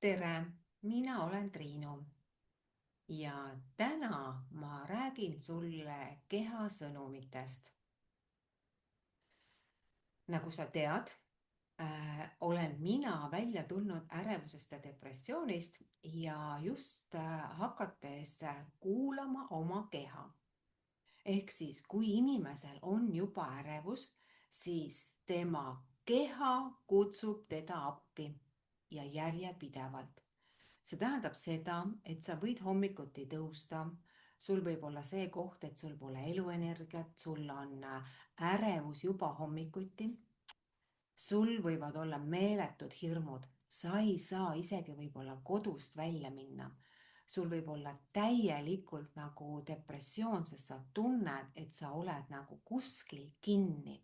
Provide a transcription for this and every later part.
tere, mina olen Triinu ja täna ma räägin sulle kehasõnumitest. Nagu sa tead, olen mina välja tulnud ärevusest ja depressioonist ja just hakates kuulama oma keha. Ehk siis, kui inimesel on juba ärevus, siis tema keha kutsub teda appi ja järjepidevalt. See tähendab seda, et sa võid hommikuti tõusta, sul võib olla see koht, et sul pole eluenergiat, sul on ärevus juba hommikuti, sul võivad olla meeletud hirmud, sa ei saa isegi võib-olla kodust välja minna. Sul võib olla täielikult nagu depressioon, sest sa tunned, et sa oled nagu kuskil kinni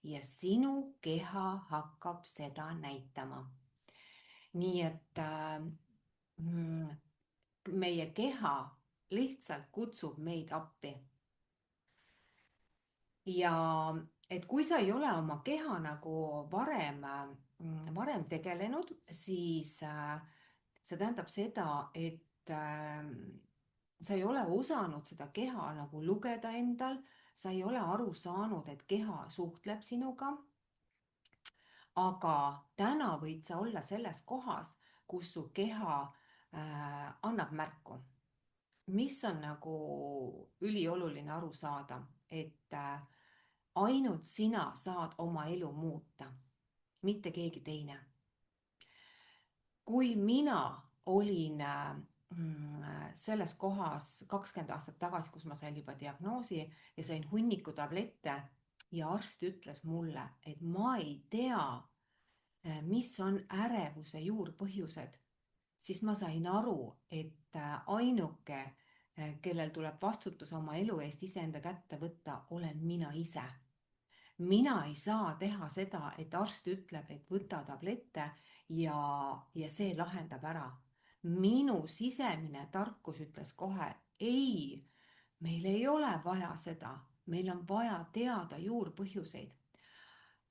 ja sinu keha hakkab seda näitama. Nii et mm, meie keha lihtsalt kutsub meid appi. Ja et kui sa ei ole oma keha nagu varem tegelenud, siis see tähendab seda, et sa ei ole osanud seda keha nagu lugeda endal, sa ei ole aru saanud, et keha suhtleb sinuga. Aga täna võid sa olla selles kohas, kus su keha annab märku, mis on nagu ülioluline aru saada, et ainult sina saad oma elu muuta, mitte keegi teine. Kui mina olin selles kohas 20 aastat tagasi, kus ma sain juba diagnoosi ja sain hunniku tablette ja arst ütles mulle, et ma ei tea, mis on ärevuse juurpõhjused, siis ma sain aru, et ainuke, kellel tuleb vastutus oma elu eest iseenda kätte võtta, olen mina ise. Mina ei saa teha seda, et arst ütleb, et võta tablette ja see lahendab ära. Minu sisemine tarkus ütles kohe, ei, meil ei ole vaja seda, meil on vaja teada juurpõhjuseid.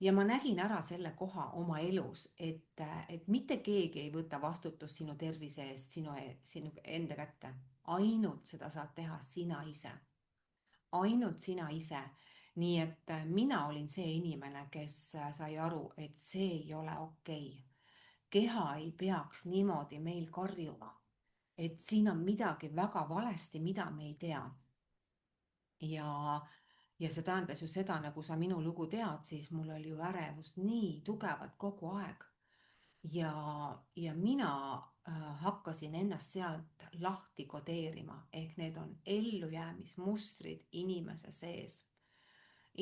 Ja ma nägin ära selle koha oma elus, et mitte keegi ei võta vastutust sinu tervise eest, sinu enda kätte. Ainult seda saad teha sina ise. Ainult sina ise. Nii et mina olin see inimene, kes sai aru, et see ei ole okei. Keha ei peaks niimoodi meil karjuma, et siin on midagi väga valesti, mida me ei tea. Ja see tähendas ju seda, nagu sa minu lugu tead, siis mul oli ju ärevust nii tugevalt kogu aeg. Ja mina hakkasin ennast sealt lahti kodeerima, ehk need on ellujäämismustrid inimese sees.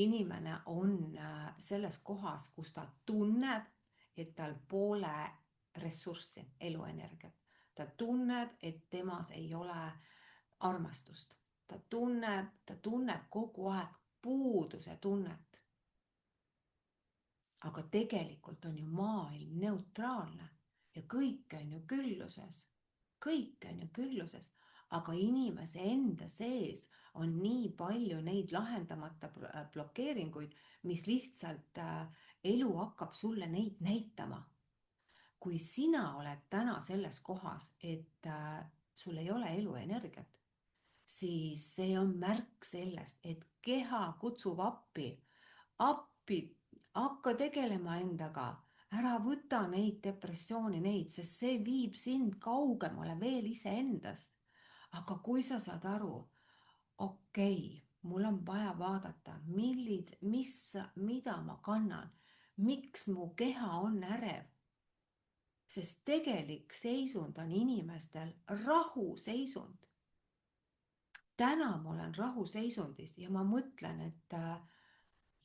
Inimene on selles kohas, kus ta tunneb, et tal pole ressurssi, eluenergiat. Ta tunneb, et temas ei ole armastust. Ta tunneb kogu aeg puuduse tunnet. Aga tegelikult on ju maailm neutraalne ja kõik on ju külluses. Kõik on ju külluses, aga inimese enda sees on nii palju neid lahendamata blokeeringuid, mis lihtsalt elu hakkab sulle neid näitama. Kui sina oled täna selles kohas, et sul ei ole eluenergiat, siis see on märk sellest, et keha kutsub appi, appi, hakka tegelema endaga, ära võta neid depressiooni, sest see viib sind kaugemale veel iseendast. Aga kui sa saad aru, okei, mul on vaja vaadata, mida ma kannan, miks mu keha on ärev, sest tegelik seisund on inimestel rahuseisund. Täna ma olen rahuseisundis ja ma mõtlen, et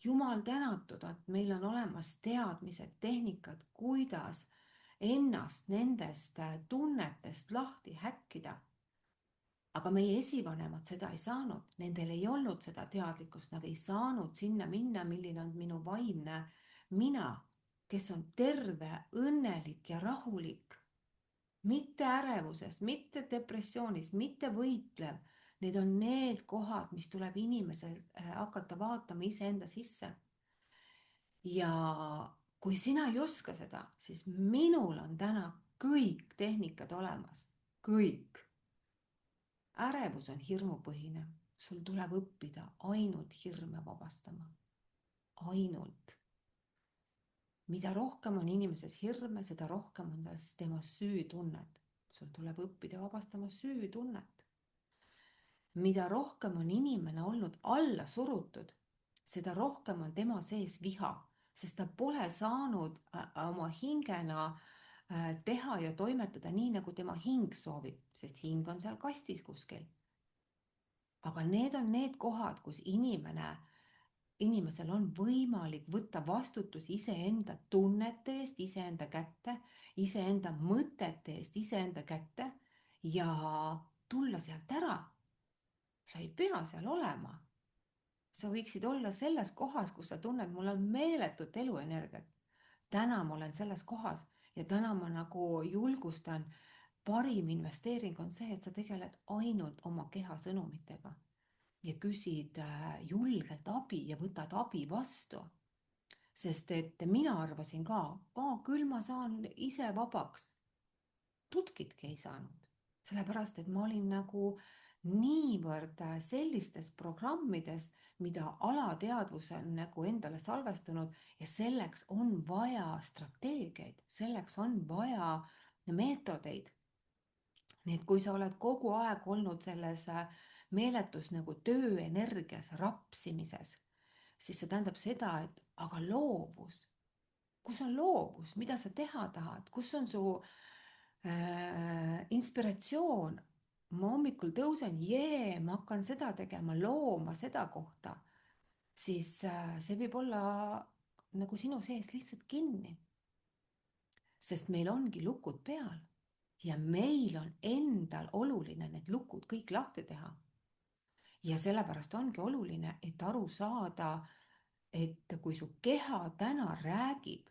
jumal tänatud, et meil on olemas teadmised, tehnikad, kuidas ennast nendest tunnetest lahti häkkida. Aga meie esivanemad seda ei saanud, nendel ei olnud seda teadlikkust, nad ei saanud sinna minna, milline on minu vaimne mina, kes on terve, õnnelik ja rahulik. Mitte ärevuses, mitte depressioonis, mitte võitlev. Need on need kohad, mis tuleb inimesel hakata vaatama iseenda sisse. Ja kui sina ei oska seda, siis minul on täna kõik tehnikad olemas, kõik. Ärevus on hirmupõhine, sul tuleb õppida ainult hirme vabastama, ainult. Mida rohkem on inimeses hirme, seda rohkem on temas süütunnet. Sul tuleb õppida vabastama süütunnet. Mida rohkem on inimene olnud alla surutud, seda rohkem on tema sees viha, sest ta pole saanud oma hingena teha ja toimetada nii, nagu tema hing soovib, sest hing on seal kastis kuskil. Aga need on need kohad, kus inimesel on võimalik võtta vastutus iseenda tunnete eest iseenda kätte, iseenda mõtete eest iseenda kätte ja tulla sealt ära. Sa ei pea seal olema. Sa võiksid olla selles kohas, kus sa tunned, mul on meeletut eluenergiat. Täna ma olen selles kohas ja täna ma nagu julgustan, parim investeering on see, et sa tegeled ainult oma keha sõnumitega ja küsid julgelt abi ja võtad abi vastu. Sest et mina arvasin ka, küll ma saan ise vabaks. Tutkitki ei saanud, sellepärast et ma olin nagu niivõrd sellistes programmides, mida alateadvus on nagu endale salvestunud ja selleks on vaja strateegiaid, selleks on vaja meetodeid. Nii et kui sa oled kogu aeg olnud selles meeletus nagu tööenergias, rapsimises, siis see tähendab seda, et aga loovus, kus on loovus, mida sa teha tahad, kus on su inspiratsioon? Ma hommikul tõusen, ma hakkan seda tegema, looma seda kohta, siis see võib olla nagu sinu sees lihtsalt kinni. Sest meil ongi lukud peal ja meil on endal oluline need lukud kõik lahti teha. Ja sellepärast ongi oluline, et aru saada, et kui su keha täna räägib,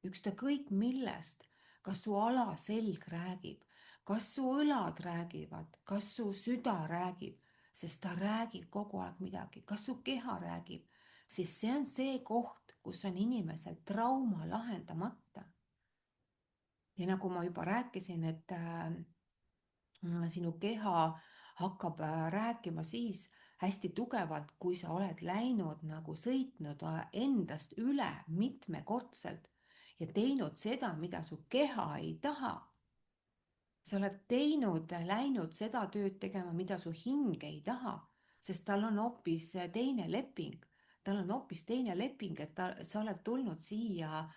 ükskõik millest, kas su alaselg räägib, kas su õlad räägivad, kas su süda räägib, sest ta räägib kogu aeg midagi, kas su keha räägib, siis see on see koht, kus on inimesel trauma lahendamata. Ja nagu ma juba rääkisin, et sinu keha hakkab rääkima siis hästi tugevalt, kui sa oled läinud nagu sõitnud endast üle mitmekordselt ja teinud seda, mida su keha ei taha. Sa oled läinud seda tööd tegema, mida su hing ei taha, sest tal on hoopis teine leping. Tal on hoopis teine leping, et sa oled tulnud siia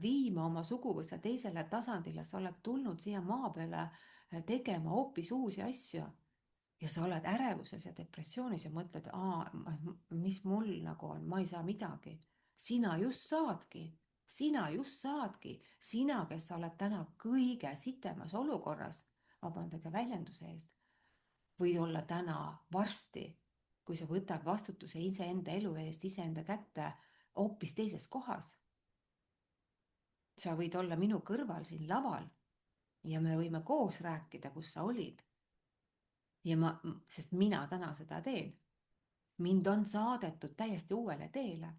viima oma suguvõsa teisele tasandile, sa oled tulnud siia maa peale tegema hoopis uusi asju ja sa oled ärevuses ja depressioonis ja mõtled, mis mul nagu on, ma ei saa midagi. Sina just saadki, sina, kes sa oled täna kõige sitemas olukorras, vabandage väljenduse eest, võid olla täna varsti, kui sa võtad vastutuse iseenda elu eest iseenda kätte hoopis teises kohas. Sa võid olla minu kõrval siin laval ja me võime koos rääkida, kus sa olid. Sest mina täna seda teen. Mind on saadetud täiesti uuele teele.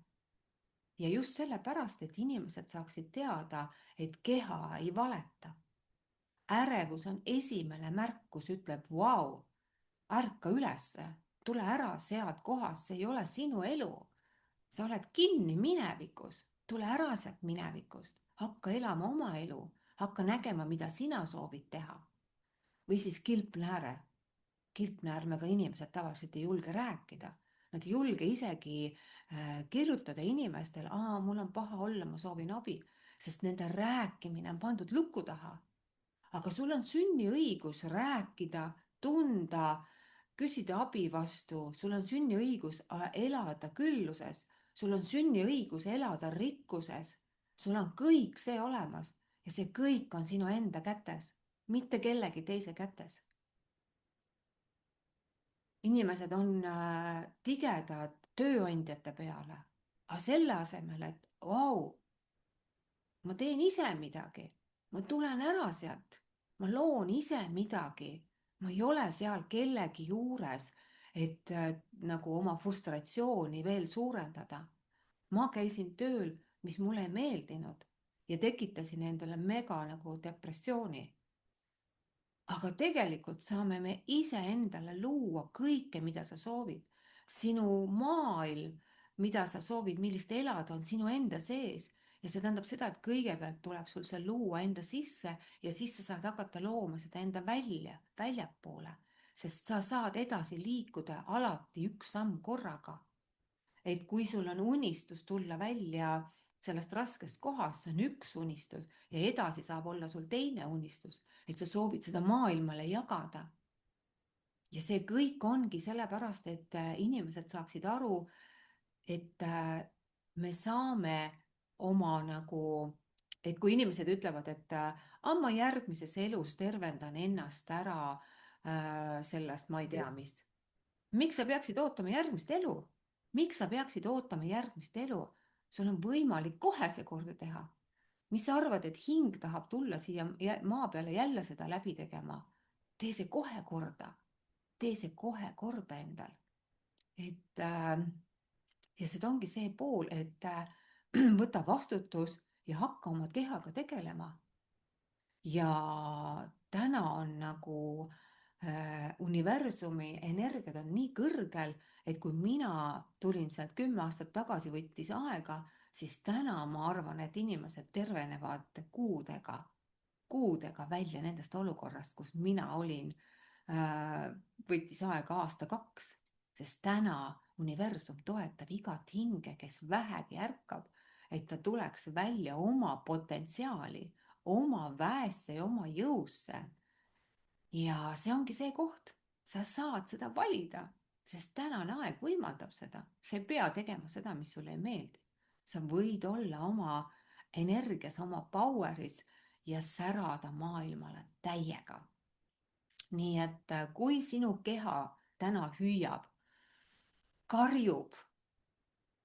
Ja just sellepärast, et inimesed saaksid teada, et keha ei valeta. Ärevus on esimene märk, kus ütleb, vau, ärka ülesse, tule ära sealt kohast, see ei ole sinu elu. Sa oled kinni minevikus, tule ära sealt minevikust, hakka elama oma elu, hakka nägema, mida sina soovid teha. Või siis kilpnääre. Kilpnäärmega inimesed tavaliselt ei julge rääkida. Nad ei julge isegi kirjutada inimestel, mul on paha olla, ma soovin abi, sest nende rääkimine on pandud luku taha. Aga sul on sünniõigus rääkida, tunda, küsida abi vastu, sul on sünniõigus elada külluses, sul on sünniõigus elada rikkuses, sul on kõik see olemas ja see kõik on sinu enda kätes, mitte kellegi teise kätes. Inimesed on tigedad tööandjate peale, aga selle asemel, et ma teen ise midagi, ma tulen ära sealt, ma loon ise midagi, ma ei ole seal kellegi juures, et nagu oma frustratsiooni veel suurendada. Ma käisin tööl, mis mulle ei meeldinud ja tekitasin endale mega nagu depressiooni. Aga tegelikult saame me iseendale luua kõike, mida sa soovid. Sinu maailm, mida sa soovid, millist elada, on sinu enda sees. Ja see tähendab seda, et kõigepealt tuleb sul see luua enda sisse ja siis sa saad hakata looma seda enda väljapoole. Sest sa saad edasi liikuda alati üks samm korraga. Et kui sul on unistus tulla välja sellest raskest kohast, see on üks unistus ja edasi saab olla sul teine unistus, et sa soovid seda maailmale jagada. Ja see kõik ongi sellepärast, et inimesed saaksid aru, et me saame oma nagu, et kui inimesed ütlevad, et ma järgmises elus tervendan ennast ära sellest, ma ei tea mis. Miks sa peaksid ootama järgmist elu? Miks sa peaksid ootama järgmist elu? Sul on võimalik kohe see korda teha. Mis sa arvad, et hing tahab tulla siia maa peale jälle seda läbi tegema? Tee see kohe korda. Tee see kohe korda endal. Ja see ongi see pool, et võta vastutus ja hakka oma kehaga tegelema. Ja täna on nagu universumi energiad on nii kõrgel, et kui mina tulin sealt 10 aastat tagasi, võttis aega, siis täna ma arvan, et inimesed tervenevad kuudega välja nendest olukorrast, kus mina olin. Võttis aega aasta-kaks, sest täna universum toetab igat hinge, kes vähegi ärkab, et ta tuleks välja oma potentsiaali, oma väesse ja oma jõusse. Ja see ongi see koht, sa saad seda valida, sest tänane aeg võimaldab seda. Sa ei pea tegema seda, mis sulle ei meeldi. Sa võid olla oma energias, oma poweris ja särada maailmale täiega. Nii et kui sinu keha täna hüüab, karjub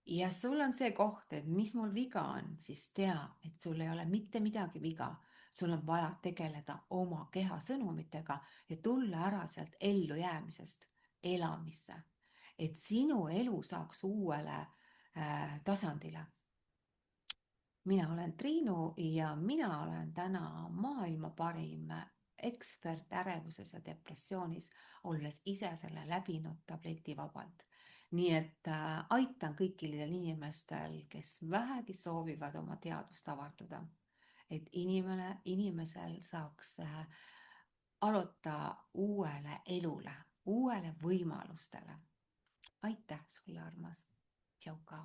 ja sul on see koht, et mis mul viga on, siis tea, et sul ei ole mitte midagi viga. Sul on vaja tegeleda oma keha sõnumitega ja tulla ära sealt ellujäämisest elamisse, et sinu elu saaks uuele tasandile. Mina olen Triinu ja mina olen täna maailma parim ekspert ärevuses ja depressioonis, olles ise selle läbinud tabletivabalt. Nii et aitan kõikidel inimestel, kes vähegi soovivad oma teadvust avardada, et inimesel saaks aloita uuele elule, uuele võimalustele. Aitäh sulle, armas. Tšau ka.